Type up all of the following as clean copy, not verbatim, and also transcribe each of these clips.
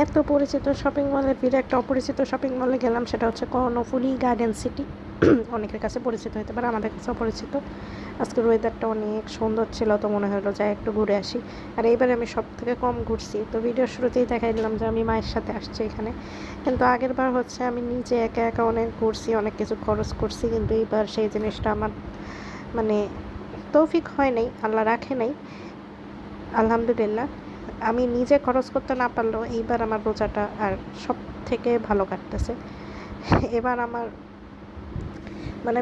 এত পরিচিত শপিং মলের ভিড়ে একটা অপরিচিত শপিং মলে গেলাম, সেটা হচ্ছে কর্ণফুলী গার্ডেন সিটি। অনেকের কাছে পরিচিত হতে পারে, আমাদের কাছেও পরিচিত। আজকের ওয়েদারটা অনেক সুন্দর ছিল, তো মনে হলো যাই একটু ঘুরে আসি। আর এইবারে আমি সব থেকে কম ঘুরছি, তো ভিডিও শুরুতেই দেখাই দিলাম যে আমি মায়ের সাথে আসছি এখানে। কিন্তু আগের বার হচ্ছে আমি নিজে একা একা অনেক ঘুরছি, অনেক কিছু খরচ করছি, কিন্তু এইবার সেই জিনিসটা আমার মানে তৌফিক হয় নাই, আল্লাহ রাখে নাই। আলহামদুলিল্লাহ, আমি নিজে খরচ করতে না পারলেও এইবার আমার রোজাটা আর সব থেকে ভালো কাটতেছে। এবার আমার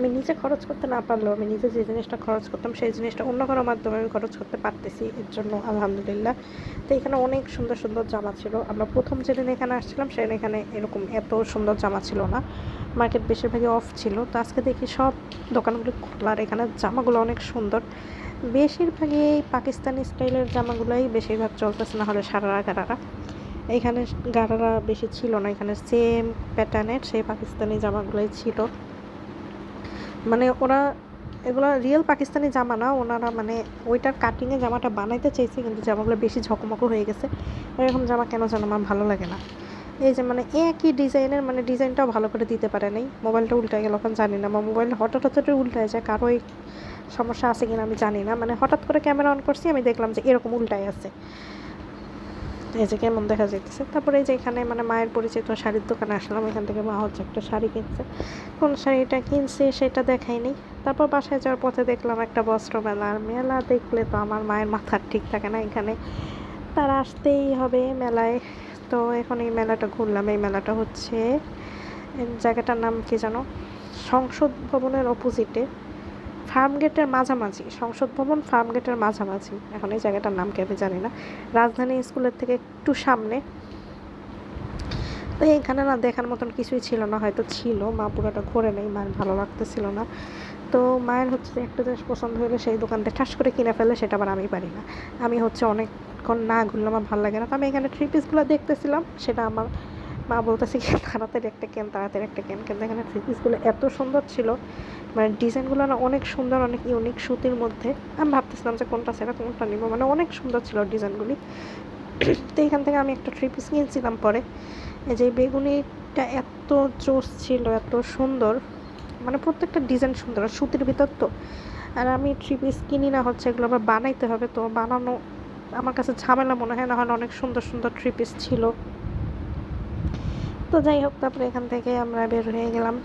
আমি নিজে খরচ করতে না পারলেও আমি নিজে যে জিনিসটা খরচ করতাম সেই জিনিসটা অন্য কারোর মাধ্যমে আমি খরচ করতে পারতেছি, এর জন্য আলহামদুলিল্লাহ। তো এখানে অনেক সুন্দর সুন্দর জামা ছিল। আমরা প্রথম যেদিন এখানে আসছিলাম সেদিন এখানে এরকম এত সুন্দর জামা ছিল না, মার্কেট বেশিরভাগই অফ ছিল। তো আজকে দেখি সব দোকানগুলো খোলা, আর এখানে জামাগুলো অনেক সুন্দর। বেশিরভাগই এই পাকিস্তানি স্টাইলের জামাগুলোই বেশিরভাগ চলতেছে, না হলে সারারা গারারা। এখানে গারারা বেশি ছিল না, এখানে সেম প্যাটার্নের সেই পাকিস্তানি জামাগুলোই ছিল। ওরা এগুলো রিয়েল পাকিস্তানি জামা না, ওনারা ওইটার কাটিংয়ে জামাটা বানাইতে চাইছে, কিন্তু জামাগুলো বেশি ঝকমকো হয়ে গেছে। এরকম জামা কেন যেন আমার ভালো লাগে না। এই যে একই ডিজাইনের ডিজাইনটাও ভালো করে দিতে পারে নাই। মোবাইলটা উল্টে গেল, এখন জানি না আমার মোবাইল হঠাৎ হঠাৎ উল্টায় যায়, কারো এই সমস্যা আছে কিনা আমি জানি না। হঠাৎ করে ক্যামেরা অন করছি, আমি দেখলাম যে এরকম উল্টায় আছে, এই যে কেমন দেখা যাইতেছে। তারপরে এই যে এখানে মায়ের পরিচিত শাড়ির দোকানে আসলাম, এখান থেকে মা হচ্ছে একটা শাড়ি কিনছে। কোন শাড়িটা কিনছে সেটা দেখায়নি। তারপর বাসায় যাওয়ার পথে দেখলাম একটা বস্ত্র মেলা, আর মেলা দেখলে তো আমার মায়ের মাথার ঠিক থাকে না, এখানে তার আসতেই হবে মেলায়। তো এখন এই মেলাটা ঘুরলাম। এই মেলাটা হচ্ছে, জায়গাটার নাম কি জানো, সংসদ ভবনের অপোজিটে, ফার্মগেটের মাঝামাঝি, সংসদ ভবন ফার্মগেটের মাঝামাঝি। এখন এই জায়গাটার নাম কি আমি জানি না, রাজধানী স্কুলের থেকে একটু সামনে। তো এইখানে না দেখার মতন কিছুই ছিল না, হয়তো ছিল, মা পুরোটা ঘুরে নেই, মায়ের ভালো লাগতেছিল না। তো মায়ের হচ্ছে একটা জিনিস পছন্দ হলে সেই দোকানটা ঠাস করে কিনে ফেলে, সেটা আবার আমি পারি না। আমি হচ্ছে অনেকক্ষণ না ঘুরলে আমার ভালো লাগে না। তো আমি এখানে থ্রি পিসগুলো দেখতেছিলাম, সেটা আমার মা বলতেছে কি তাড়াতাড়ি একটা কেন, তাড়াতাড়ি একটা কেন। কিন্তু এখানে থ্রি পিসগুলো এত সুন্দর ছিল, ডিজাইনগুলো না অনেক সুন্দর, অনেক ইউনিক সুতির মধ্যে। আমি ভাবতেছিলাম যে কোনটা সেটা কোনটা নিব, অনেক সুন্দর ছিল ডিজাইনগুলি। তো এখান থেকে আমি একটা থ্রি পিস কিনছিলাম পরে। এই যে বেগুনিটা এত জোস ছিল, এত সুন্দর, প্রত্যেকটা ডিজাইন সুন্দর, আর সুতির ভিতর তো। আর আমি থ্রি পিস কিনি না, হচ্ছে এগুলো আবার বানাইতে হবে, তো বানানো আমার কাছে ঝামেলা মনে হয়, না হয় অনেক সুন্দর সুন্দর থ্রি পিস ছিল। তো যাই হোক, তারপরে এখান থেকে আমরা বের হয়ে গেলাম।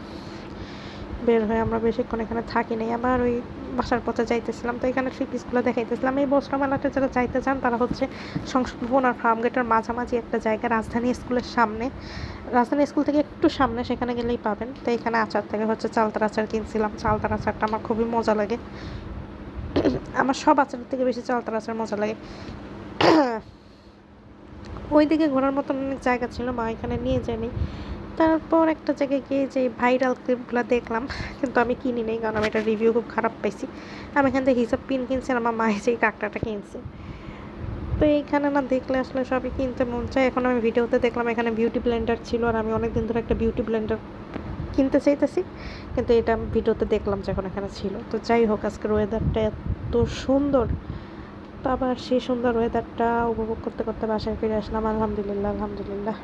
বের হয়ে আমরা বেশিক্ষণ এখানে থাকি নাই, আবার ওই বাসার পথে যাইতেছিলাম। তো এখানে থ্রি পিসগুলো দেখাইতেছিলাম। এই বস্ত্র মেলাতে যারা যাইতে চান তারা হচ্ছে সংসদ ভবন আর ফার্মগেটের মাঝামাঝি একটা জায়গা, রাজধানী স্কুলের সামনে, রাজধানী স্কুল থেকে একটু সামনে, সেখানে গেলেই পাবেন। তো এখানে আচার থেকে হচ্ছে চালতার আচার কিনছিলাম। চালতার আচারটা আমার খুবই মজা লাগে, আমার সব আচারের থেকে বেশি চালতার আচার মজা লাগে। ওইদিকে ঘোরার মতন অনেক জায়গা ছিল, মা এখানে নিয়ে যায়নি। তারপর একটা জায়গায় গিয়ে যে ভাইরাল ক্লিপগুলো দেখলাম, কিন্তু আমি কিনি নেই, কারণ আমি এটা রিভিউ খুব খারাপ পাইছি। আমি এখান থেকে হিসাব পিন কিনছি, আর আমার মায়ের যে কাঁকড়াটা কিনছে। তো এইখানে না দেখলে আসলে সবই কিনতে মন চায়। এখন আমি ভিডিওতে দেখলাম এখানে বিউটি ব্লেন্ডার ছিল, আর আমি অনেক দিন ধরে একটা বিউটি ব্লেন্ডার কিনতে চাইতেছি, কিন্তু এটা ভিডিওতে দেখলাম যে এখন এখানে ছিল। তো যাই হোক, আজকের ওয়েদারটা এত সুন্দর, তো আবার সেই সুন্দর ওয়েদারটা উপভোগ করতে করতে বাসায় ফিরে আসলাম। আলহামদুলিল্লাহ, আলহামদুলিল্লাহ।